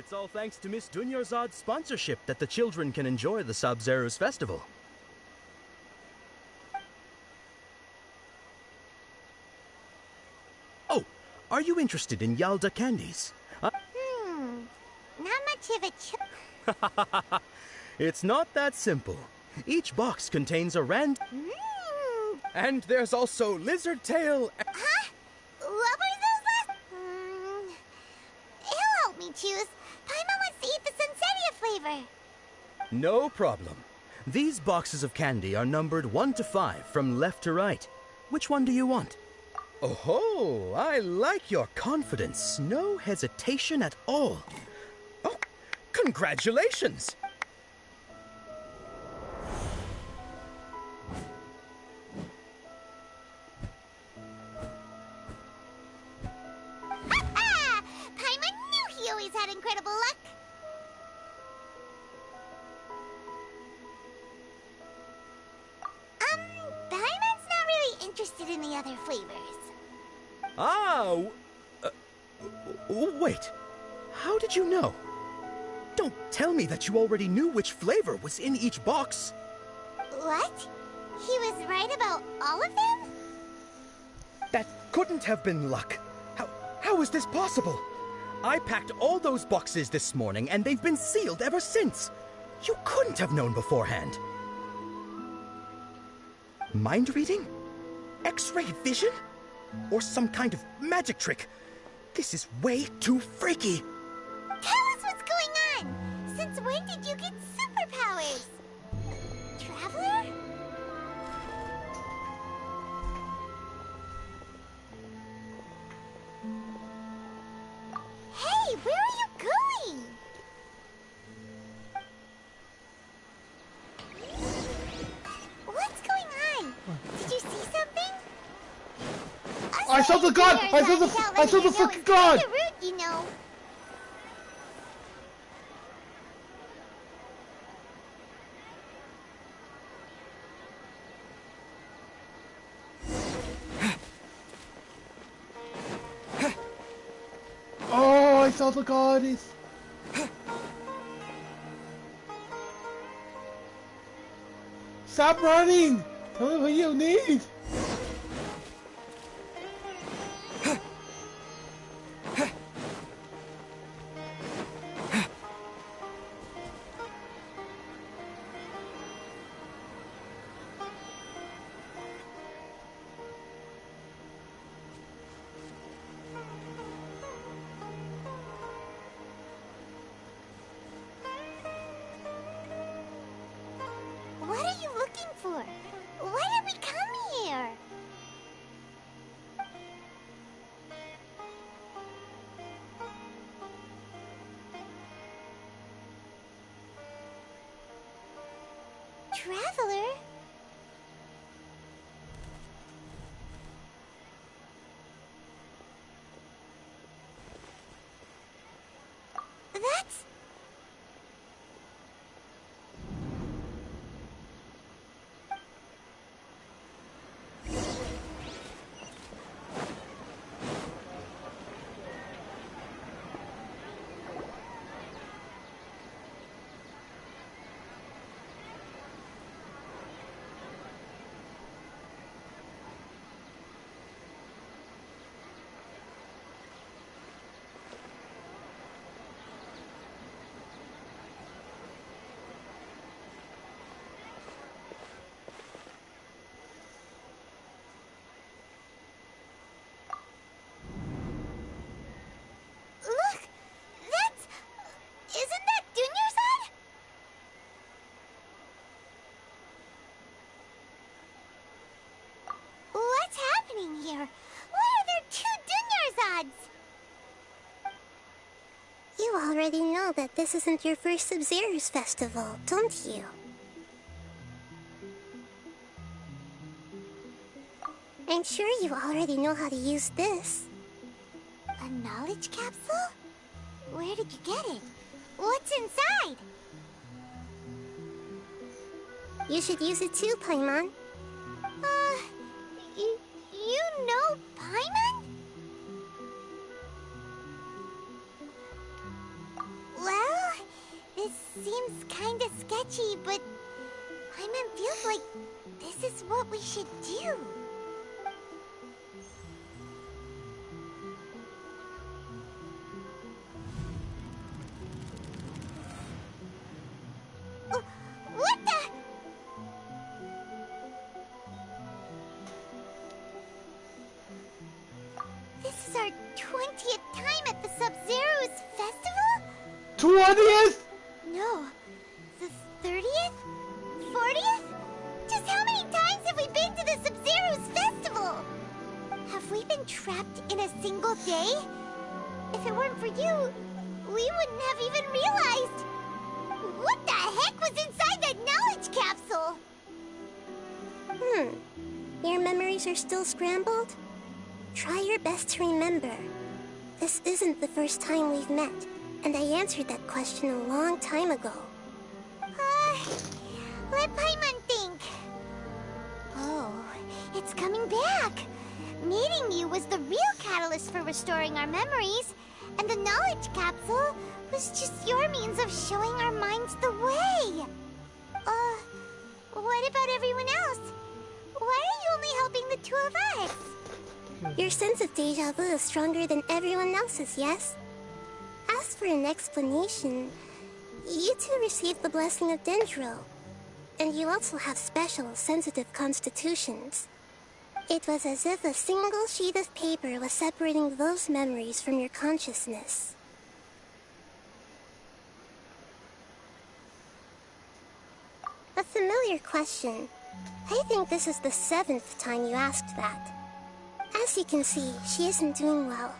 It's all thanks to Miss Dunyarzad's sponsorship that the children can enjoy the Sabzeruz Festival. Oh, are you interested in Yalda candies? Not much of a It's not that simple. Each box contains a And there's also lizard tail. Huh? What were those last? He'll help me choose. Paimon wants to eat the Sunsettia flavor. No problem. These boxes of candy are numbered 1 to 5 from left to right. Which one do you want? Oh, I like your confidence. No hesitation at all. Oh, congratulations! Paimon knew he always had incredible luck. Paimon's not really interested in the other flavors. Wait. How did you know? Don't tell me that you already knew which flavor was in each box. What? He was right about all of them? That couldn't have been luck. How is this possible? I packed all those boxes this morning and they've been sealed ever since. You couldn't have known beforehand. Mind reading? X-ray vision? Or some kind of magic trick? This is way too freaky. Tell us what's going on! Since when did you get superpowers? Traveler? Hey, where are you going? What's going on? Did you see something? I saw the god! I saw the fucking god! Kinda rude, you know. Oh, I saw the goddess. Stop running! Tell me what you need! What are you looking for? Why did we come here? Traveler? That's... Look! That's... Isn't that Dunyarzad? What's happening here? Why are there 2 Dunyarzads? You already know that this isn't your first Sabzeruz Festival, don't you? I'm sure you already know how to use this. A knowledge capsule? Where did you get it? What's inside? You should use it too, Paimon. You know Paimon? seems kinda sketchy, but Paimon feels like this is what we should do. What the? This is our 20th time at the Sabzeruz Festival? 20th? No, the 30th? 40th? Just how many times have we been to the Sabzeruz Festival? Have we been trapped in a single day? If it weren't for you, we wouldn't have even realized. What the heck was inside that knowledge capsule? Your memories are still scrambled? Try your best to remember. This isn't the first time we've met, and I answered that question a long time ago. Let Paimon think. Oh, it's coming back. Meeting you was the real catalyst for restoring our memories, and the knowledge capsule was just your means of showing our minds the way. What about everyone else? Why are you only helping the two of us? Your sense of deja vu is stronger than everyone else's, yes? As for an explanation, you two received the blessing of Dendro, and you also have special, sensitive constitutions. It was as if a single sheet of paper was separating those memories from your consciousness. A familiar question. I think this is the 7th time you asked that. As you can see, she isn't doing well.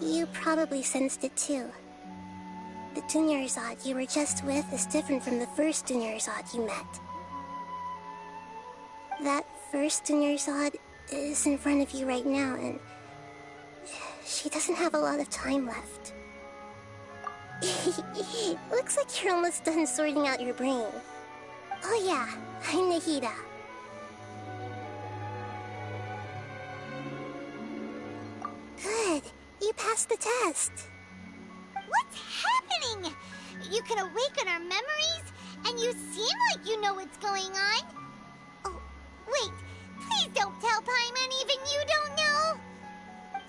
You probably sensed it too. The Dunyarzad you were just with is different from the first Dunyarzad you met. That first Dunyarzad is in front of you right now, and she doesn't have a lot of time left. Looks like you're almost done sorting out your brain. Oh yeah, I'm Nahida. Good, you passed the test. What's happening? You can awaken our memories, and you seem like you know what's going on. Oh, wait, please don't tell Paimon even you don't know.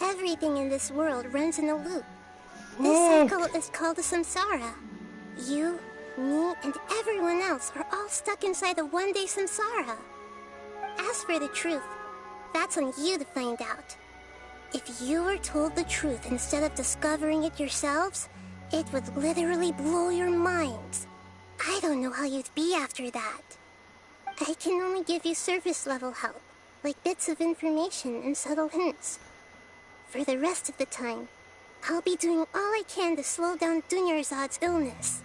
Everything in this world runs in a loop. This cycle is called the samsara. You, me, and everyone else are all stuck inside the one-day samsara. As for the truth, that's on you to find out. If you were told the truth instead of discovering it yourselves, it would literally blow your minds. I don't know how you'd be after that. I can only give you surface-level help, like bits of information and subtle hints. For the rest of the time, I'll be doing all I can to slow down Dunyarzad's illness.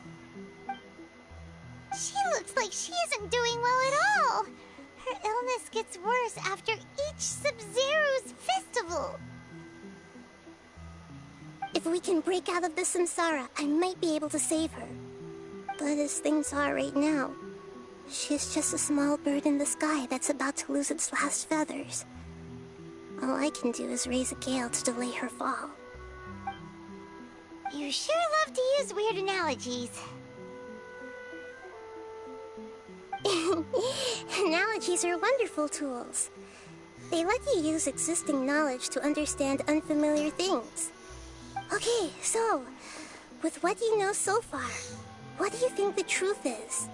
She looks like she isn't doing well at all. Her illness gets worse after each Sabzeruz Festival. If we can break out of the samsara, I might be able to save her. But as things are right now, she's just a small bird in the sky that's about to lose its last feathers. All I can do is raise a gale to delay her fall. You sure love to use weird analogies. Analogies are wonderful tools. They let you use existing knowledge to understand unfamiliar things. Okay, so, with what you know so far, what do you think the truth is?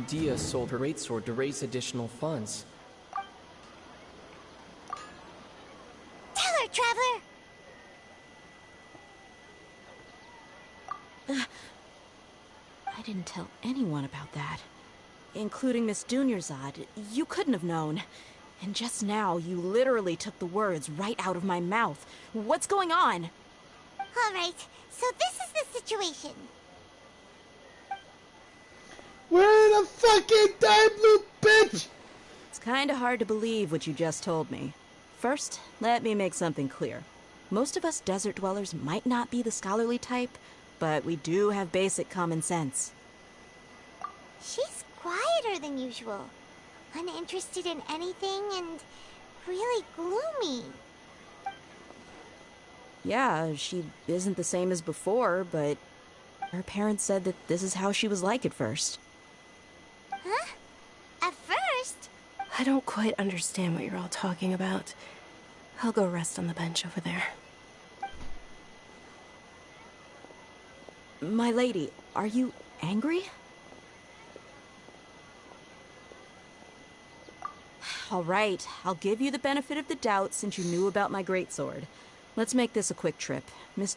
Dia sold her greatsword to raise additional funds. Tell her, Traveler! I didn't tell anyone about that. Including Miss Dunyarzad. You couldn't have known. And just now, you literally took the words right out of my mouth. What's going on? Alright, so this is the situation. We're in a fucking time loop, bitch! It's kinda hard to believe what you just told me. First, let me make something clear. Most of us desert dwellers might not be the scholarly type, but we do have basic common sense. She's quieter than usual. Uninterested in anything and really gloomy. Yeah, she isn't the same as before, but her parents said that this is how she was like at first. Huh? At first? I don't quite understand what you're all talking about. I'll go rest on the bench over there. My lady, are you angry? All right, I'll give you the benefit of the doubt since you knew about my greatsword. Let's make this a quick trip. Miss...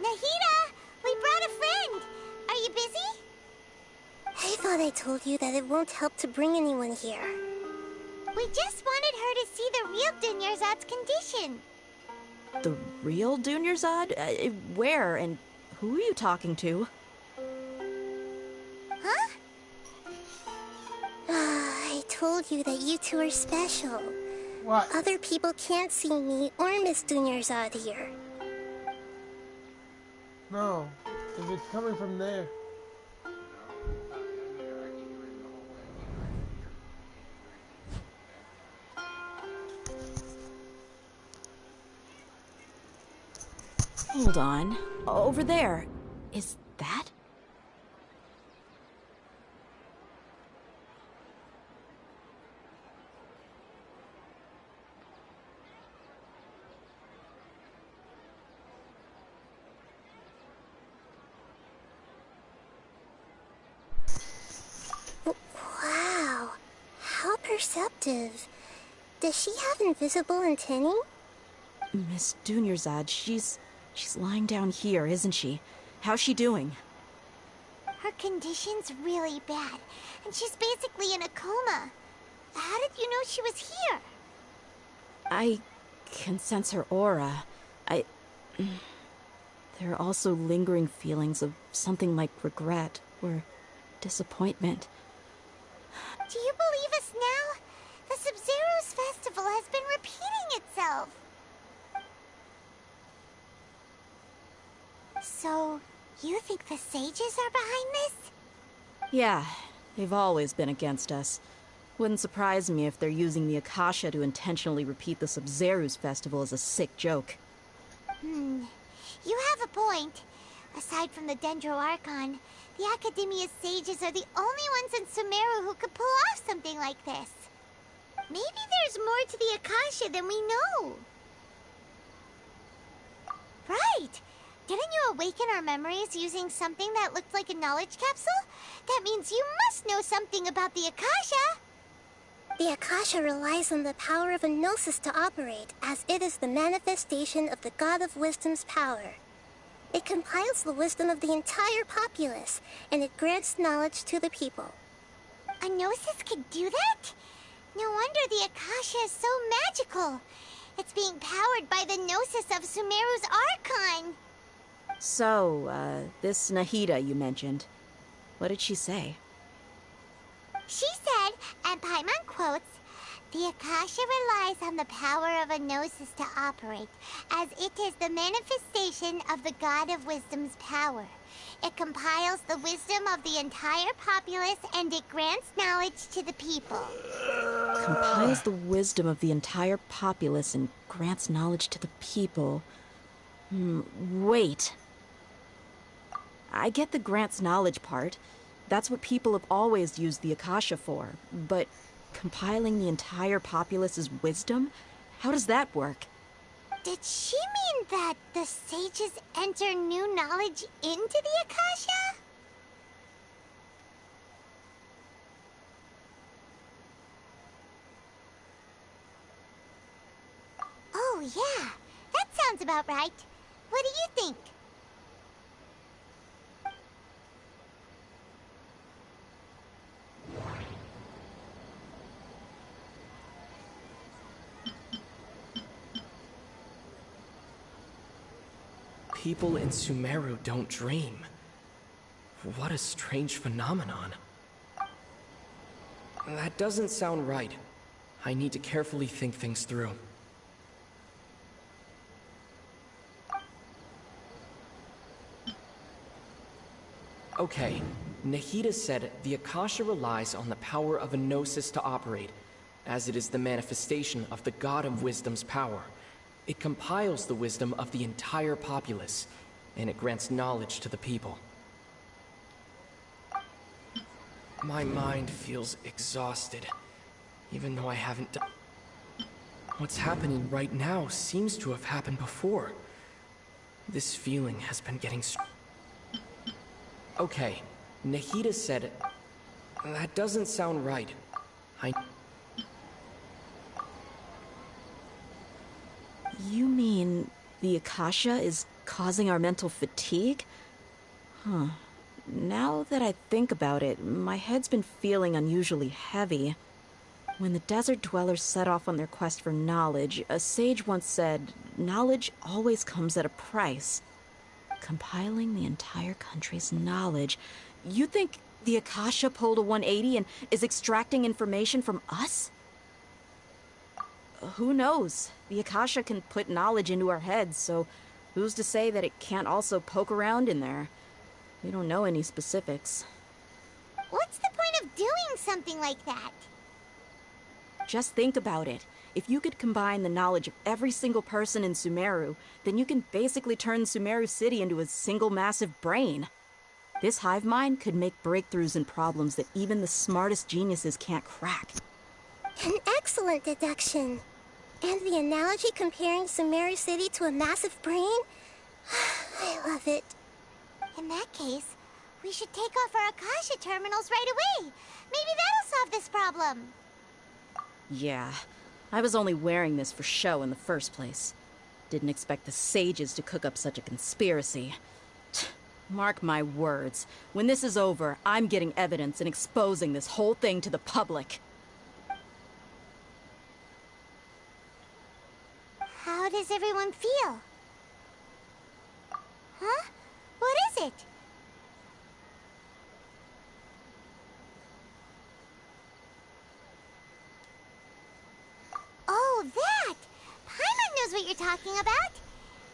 Nahida! We brought a friend! Are you busy? I thought I told you that it won't help to bring anyone here. We just wanted her to see the real Dunyarzad's condition. The real Dunyarzad? Where and who are you talking to? Huh? I told you that you two are special. What? Other people can't see me or Miss Dunyarzad here. No. If it's coming from there. Hold on. Over there. Is that? Wow. How perceptive. Does she have invisible antennae? Miss Dunyarzad, she's lying down here, isn't she? How's she doing? Her condition's really bad, and she's basically in a coma. How did you know she was here? I can sense her aura. There are also lingering feelings of something like regret or disappointment. Do you believe us now? The Sabzeruz Festival has been repeating itself. So, you think the sages are behind this? Yeah, they've always been against us. Wouldn't surprise me if they're using the Akasha to intentionally repeat the Sabzeruz Festival as a sick joke. You have a point. Aside from the Dendro Archon, the Academia's sages are the only ones in Sumeru who could pull off something like this. Maybe there's more to the Akasha than we know. Right! Didn't you awaken our memories using something that looked like a knowledge capsule? That means you must know something about the Akasha! The Akasha relies on the power of a gnosis to operate, as it is the manifestation of the God of Wisdom's power. It compiles the wisdom of the entire populace, and it grants knowledge to the people. A gnosis could do that? No wonder the Akasha is so magical. It's being powered by the gnosis of Sumeru's Archon. So, this Nahida you mentioned, what did she say? She said, and Paimon quotes, "The Akasha relies on the power of a gnosis to operate, as it is the manifestation of the God of Wisdom's power. It compiles the wisdom of the entire populace, and it grants knowledge to the people." Compiles the wisdom of the entire populace and grants knowledge to the people. Wait. I get the grants knowledge part. That's what people have always used the Akasha for. But compiling the entire populace's wisdom? How does that work? Did she mean that the sages enter new knowledge into the Akasha? Oh, yeah. That sounds about right. What do you think? people in Sumeru don't dream. What a strange phenomenon. That doesn't sound right. I need to carefully think things through. Okay, Nahida said the Akasha relies on the power of a gnosis to operate, as it is the manifestation of the God of Wisdom's power. It compiles the wisdom of the entire populace, and it grants knowledge to the people. My mind feels exhausted, even though I haven't done... What's happening right now seems to have happened before. This feeling has been getting... Okay, Nahida said... That doesn't sound right. You mean the Akasha is causing our mental fatigue? Huh. Now that I think about it, my head's been feeling unusually heavy. When the desert dwellers set off on their quest for knowledge, a sage once said, knowledge always comes at a price. Compiling the entire country's knowledge. You think the Akasha pulled a 180 and is extracting information from us? Who knows? The Akasha can put knowledge into our heads, so who's to say that it can't also poke around in there? We don't know any specifics. What's the point of doing something like that? Just think about it. If you could combine the knowledge of every single person in Sumeru, then you can basically turn Sumeru City into a single massive brain. This hive mind could make breakthroughs in problems that even the smartest geniuses can't crack. An excellent deduction. And the analogy comparing Sumeru City to a massive brain? I love it. In that case, we should take off our Akasha terminals right away. Maybe that'll solve this problem. Yeah, I was only wearing this for show in the first place. Didn't expect the sages to cook up such a conspiracy. Mark my words, when this is over, I'm getting evidence and exposing this whole thing to the public. How does everyone feel? Huh? What is it? Oh, that! Paimon knows what you're talking about.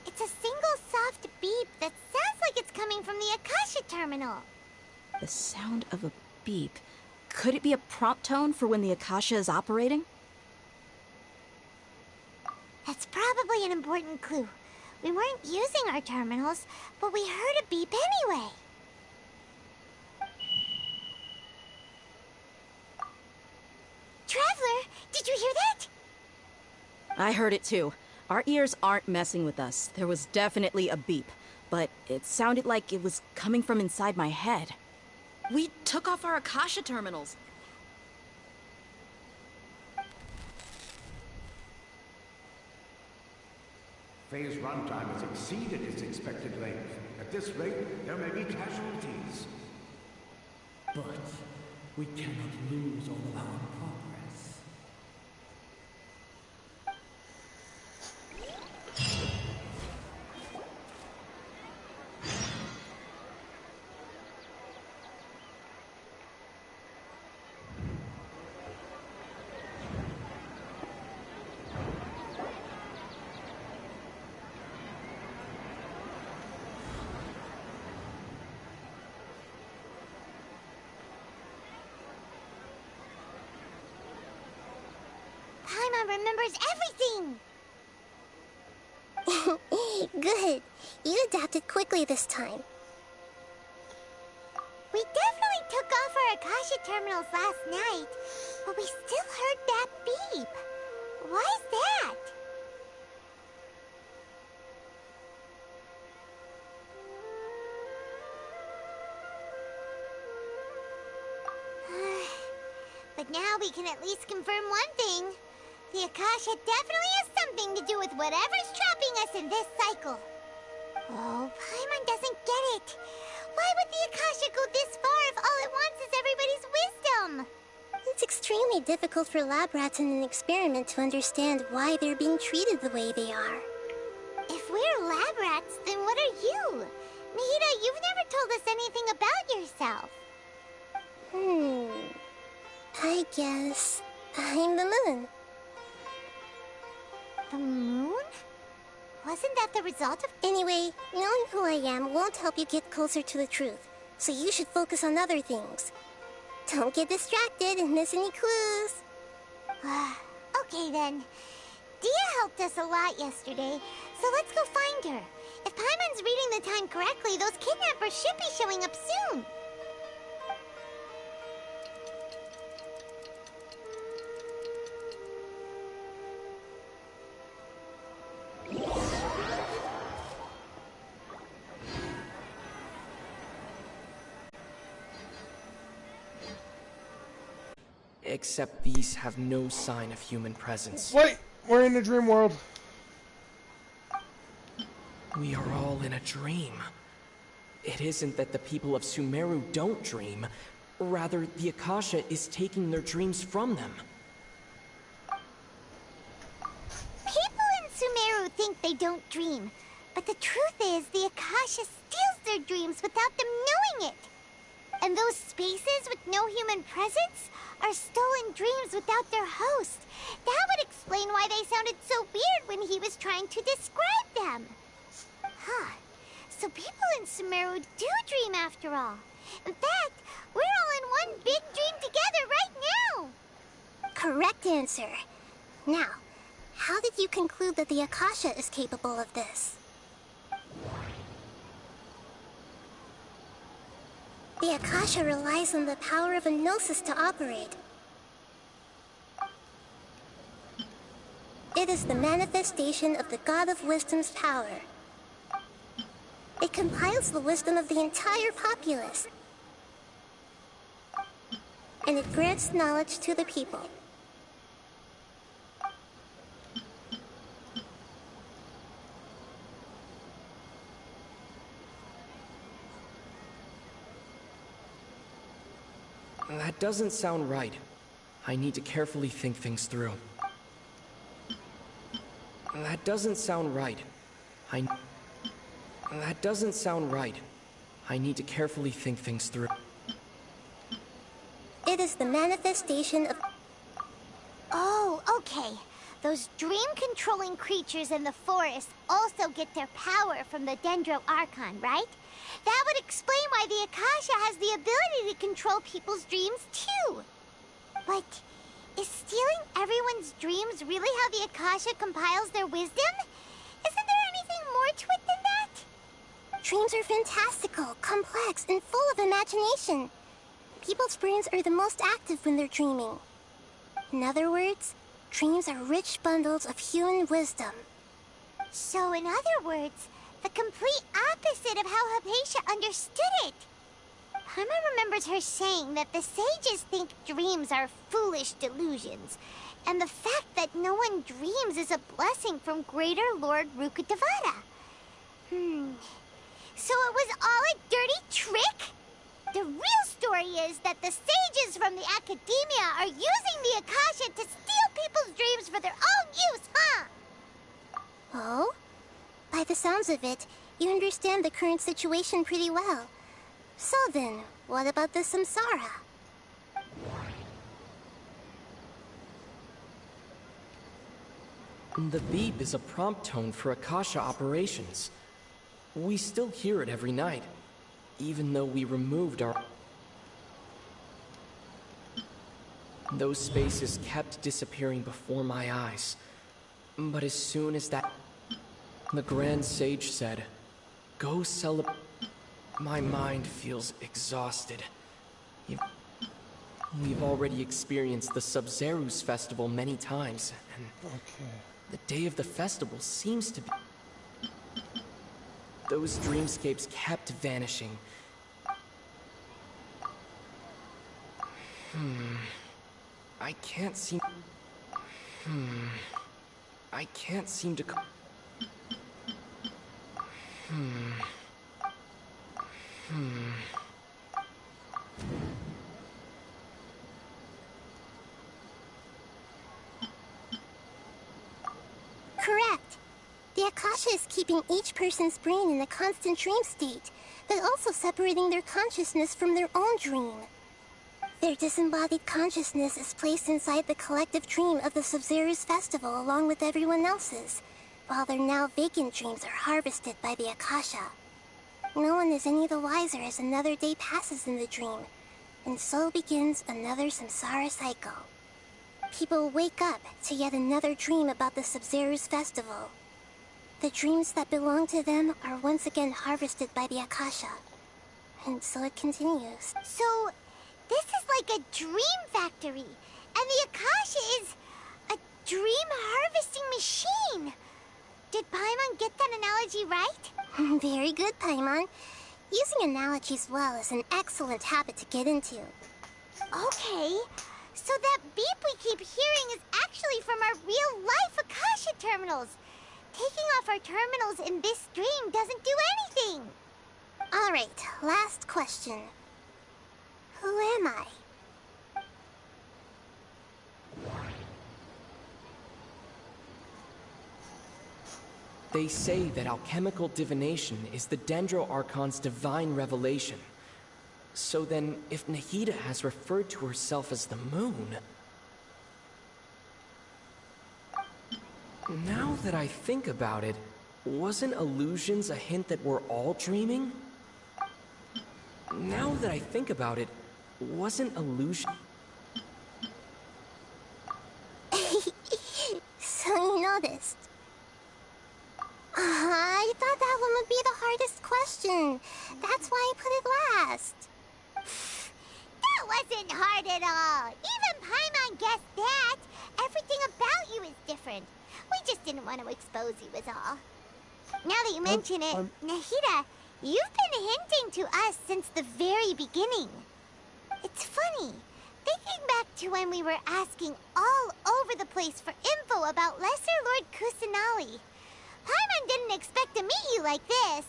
It's a single soft beep that sounds like it's coming from the Akasha terminal. The sound of a beep. Could it be a prompt tone for when the Akasha is operating? That's probably an important clue. We weren't using our terminals, but we heard a beep anyway. Traveler, did you hear that? I heard it too. Our ears aren't messing with us. There was definitely a beep, but it sounded like it was coming from inside my head. We took off our Akasha terminals. Phase runtime has exceeded its expected length. At this rate, there may be casualties. But we cannot lose all of our progress. Paimon remembers everything! Good. You adapted quickly this time. We definitely took off our Akasha terminals last night, but we still heard that beep. Why is that? But now we can at least confirm one thing. The Akasha definitely has something to do with whatever's trapping us in this cycle. Oh, Paimon doesn't get it. Why would the Akasha go this far if all it wants is everybody's wisdom? It's extremely difficult for lab rats in an experiment to understand why they're being treated the way they are. If we're lab rats, then what are you? Nahida, you've never told us anything about yourself. I guess I'm the moon. The moon? Wasn't that the result of... Anyway, knowing who I am won't help you get closer to the truth, so you should focus on other things. Don't get distracted and miss any clues. Okay then. Dia helped us a lot yesterday, so let's go find her. If Paimon's reading the time correctly, those kidnappers should be showing up soon. Except these have no sign of human presence. Wait! We're in a dream world. We are all in a dream. It isn't that the people of Sumeru don't dream. Rather, the Akasha is taking their dreams from them. People in Sumeru think they don't dream, but the truth is the Akasha steals their dreams without them knowing it. And those spaces with no human presence are stolen dreams without their host. That would explain why they sounded so weird when he was trying to describe them. So people in Sumeru do dream after all. In fact, we're all in one big dream together right now. Correct answer. Now, how did you conclude that the Akasha is capable of this? The Akasha relies on the power of a gnosis to operate. It is the manifestation of the God of Wisdom's power. It compiles the wisdom of the entire populace. And it grants knowledge to the people. That doesn't sound right. I need to carefully think things through. That doesn't sound right. That doesn't sound right. I need to carefully think things through. It is the manifestation of... Oh, okay. Those dream-controlling creatures in the forest also get their power from the Dendro Archon, right? That would explain why the Akasha has the ability to control people's dreams, too. But is stealing everyone's dreams really how the Akasha compiles their wisdom? Isn't there anything more to it than that? Dreams are fantastical, complex, and full of imagination. People's brains are the most active when they're dreaming. In other words, dreams are rich bundles of human wisdom. So in other words, the complete opposite of how Hypatia understood it. Paimon remembers her saying that the sages think dreams are foolish delusions, and the fact that no one dreams is a blessing from Greater Lord Rukkhadevata. So it was all a dirty trick? The real story is that the sages from the academia are using the Akasha to steal people's dreams for their own use, huh? Oh? By the sounds of it, you understand the current situation pretty well. So then, what about the samsara? The beep is a prompt tone for Akasha operations. We still hear it every night, even though we removed our... Those spaces kept disappearing before my eyes. But as soon as that... The Grand Sage said, "Go celebrate." My mind feels exhausted. We've already experienced the Sabzeruz Festival many times, and the day of the festival seems to be... Those dreamscapes kept vanishing. I can't seem... I can't seem to... Correct. The Akasha Akasha is keeping each person's brain in a constant dream state, but also separating their consciousness from their own dream. Their disembodied consciousness is placed inside the collective dream of the Sabzeruz Festival along with everyone else's, while their now vacant dreams are harvested by the Akasha. No one is any the wiser as another day passes in the dream, and so begins another samsara cycle. People wake up to yet another dream about the Sabzeruz Festival. The dreams that belong to them are once again harvested by the Akasha, and so it continues. So, this is like a dream factory, and the Akasha is a dream harvesting machine. Did Paimon get that analogy right? Very good, Paimon. Using analogies well is an excellent habit to get into. Okay, so that beep we keep hearing is actually from our real-life Akasha terminals. Taking off our terminals in this dream doesn't do anything. Alright, last question. Who am I? They say that alchemical divination is the Dendro Archon's divine revelation. So then, if Nahida has referred to herself as the moon... Now that I think about it, wasn't illusions a hint that we're all dreaming? Now that I think about it, wasn't illusion... So you noticed. I thought that one would be the hardest question. That's why I put it last. That wasn't hard at all. Even Paimon guessed that. Everything about you is different. We just didn't want to expose you is all. Now that you mention it, Nahida, you've been hinting to us since the very beginning. It's funny, thinking back to when we were asking all over the place for info about Lesser Lord Kusanali. Paimon didn't expect to meet you like this.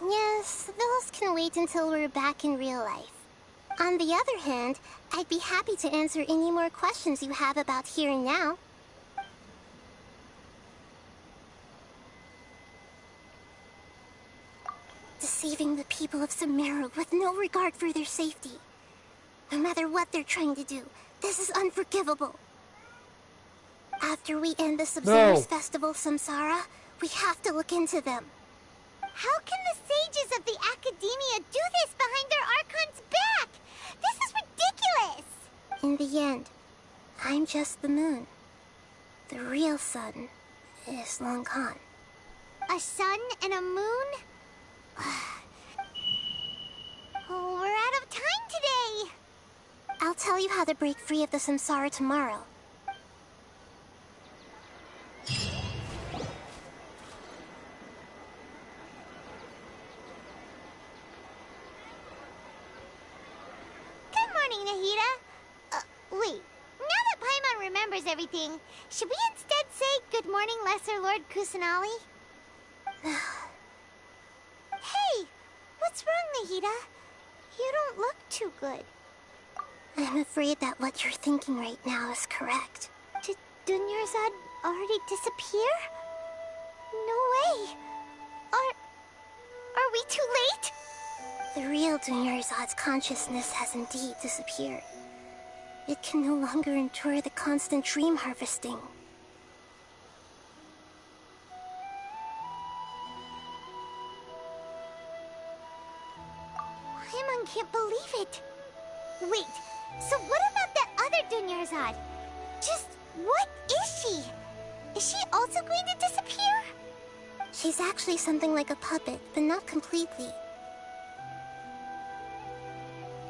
Yes, those can wait until we're back in real life. On the other hand, I'd be happy to answer any more questions you have about here and now. Deceiving the people of Sumeru with no regard for their safety. No matter what they're trying to do, this is unforgivable. After we end the Sabzeruz Festival Samsara, we have to look into them. How can the sages of the Academia do this behind their Archon's back? This is ridiculous! In the end, I'm just the moon. The real sun is long gone. A sun and a moon? Oh, we're out of time today! I'll tell you how to break free of the samsara tomorrow. Good morning, Nahida. Wait. Now that Paimon remembers everything, should we instead say good morning, Lesser Lord Kusanali? Hey! What's wrong, Nahida? You don't look too good. I'm afraid that what you're thinking right now is correct. Did Dunyarzad already disappear? No way! Are we too late? The real Dunyarzad's consciousness has indeed disappeared. It can no longer endure the constant dream harvesting. Paimon can't believe it. Wait, so what about that other Dunyarzad? Just what is she? Is she also going to disappear? She's actually something like a puppet, but not completely.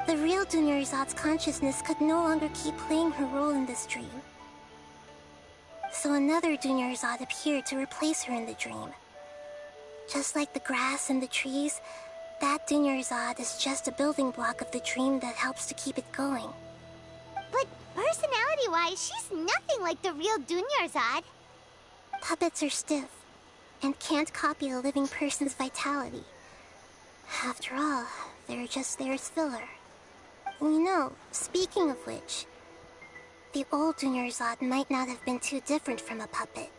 The real Dunyarzad's consciousness could no longer keep playing her role in this dream. So another Dunyarzad appeared to replace her in the dream. Just like the grass and the trees, that Dunyarzad is just a building block of the dream that helps to keep it going. But personality-wise, she's nothing like the real Dunyarzad. Puppets are stiff, and can't copy a living person's vitality. After all, they're just there as filler. You know, speaking of which, the old Dunyarzad might not have been too different from a puppet.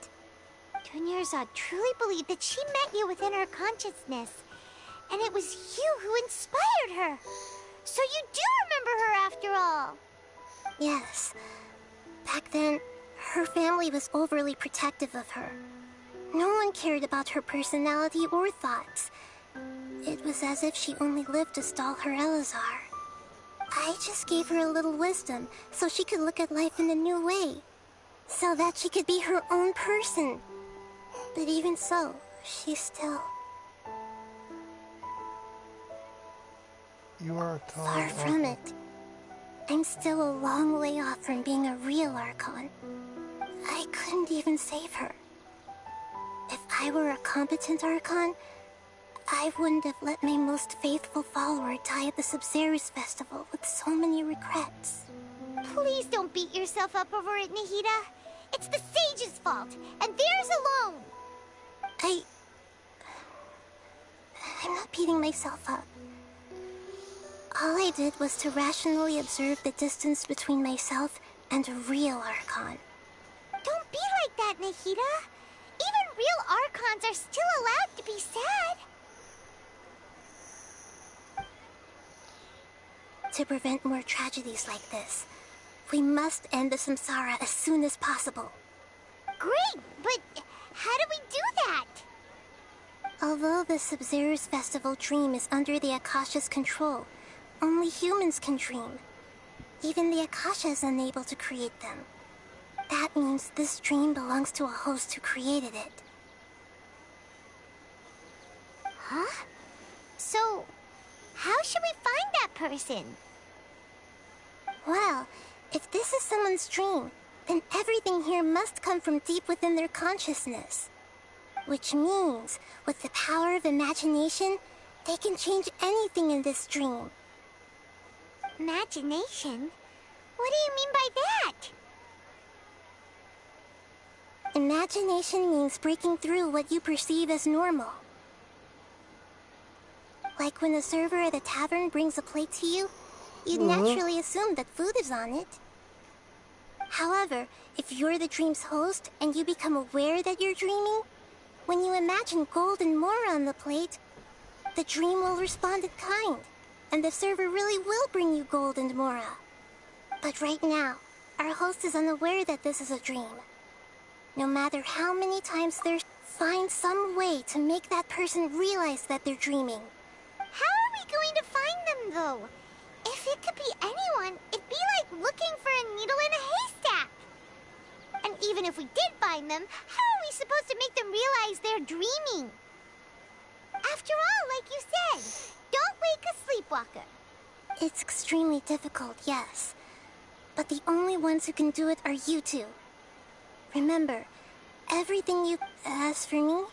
Dunyarzad truly believed that she met you within her consciousness, and it was you who inspired her. So you do remember her after all. Yes. Back then, her family was overly protective of her. No one cared about her personality or thoughts. It was as if she only lived to stall her Elazar. I just gave her a little wisdom so she could look at life in a new way. So that she could be her own person. But even so, she's still... You are a far from it. I'm still a long way off from being a real Archon. I couldn't even save her. If I were a competent Archon, I wouldn't have let my most faithful follower die at the Sabzeruz Festival with so many regrets. Please don't beat yourself up over it, Nahida. It's the sage's fault, and theirs alone. I'm not beating myself up. All I did was to rationally observe the distance between myself and a real Archon. Don't be like that, Nahida. Even real Archons are still allowed to be sad. To prevent more tragedies like this, we must end the samsara as soon as possible. Great, but how do we do that? Although the Sabzeruz Festival dream is under the Akasha's control, only humans can dream. Even the Akasha is unable to create them. That means this dream belongs to a host who created it. Huh? So, how should we find that person? Well, if this is someone's dream, then everything here must come from deep within their consciousness. Which means, with the power of imagination, they can change anything in this dream. Imagination? What do you mean by that? Imagination means breaking through what you perceive as normal. Like when a server at a tavern brings a plate to you, you'd naturally assume that food is on it. However, if you're the dream's host and you become aware that you're dreaming, when you imagine gold and mora on the plate, the dream will respond in kind, and the server really will bring you gold and mora. But right now, our host is unaware that this is a dream. No matter how many times find some way to make that person realize that they're dreaming. How are we going to find them, though? If it could be anyone, it'd be like looking for a needle in a haystack. And even if we did find them, how are we supposed to make them realize they're dreaming? After all, like you said, don't wake a sleepwalker. It's extremely difficult, yes. But the only ones who can do it are you two. Remember, everything you... As for me,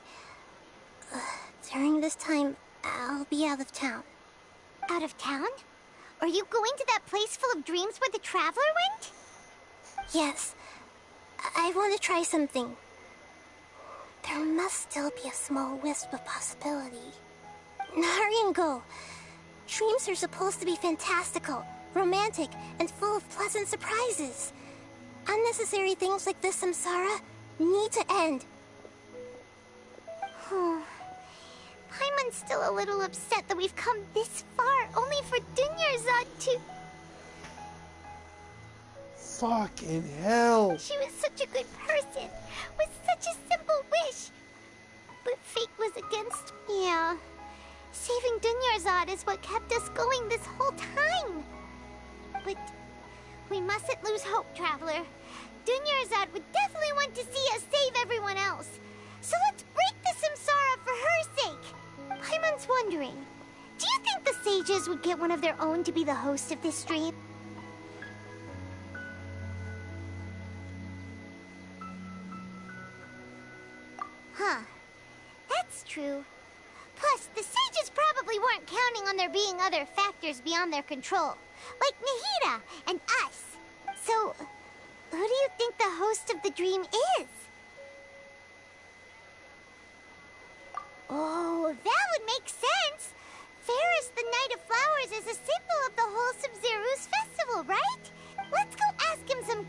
during this time, I'll be out of town. Out of town? Are you going to that place full of dreams where the Traveler went? Yes. I want to try something. There must still be a small wisp of possibility. Hurry and go. Dreams are supposed to be fantastical, romantic, and full of pleasant surprises. Unnecessary things like this samsara need to end. Paimon's still a little upset that we've come this far only for Dunyarzad to... Fucking hell! She was such a good person, with such a simple wish. But fate was against... Yeah. Saving Dunyarzad is what kept us going this whole time. But we mustn't lose hope, Traveler. Dunyarzad would definitely want to see us save everyone else. So let's break the samsara for her sake. Paimon's wondering, do you think the sages would get one of their own to be the host of this stream? Huh. That's true. Plus, the sages probably weren't counting on there being other factors beyond their control, like Nahida and us. So, who do you think the host of the dream is? Oh, that would make sense. Fairest the Knight of Flowers is a symbol of the whole Sabzeruz Festival, right? Let's go ask him some...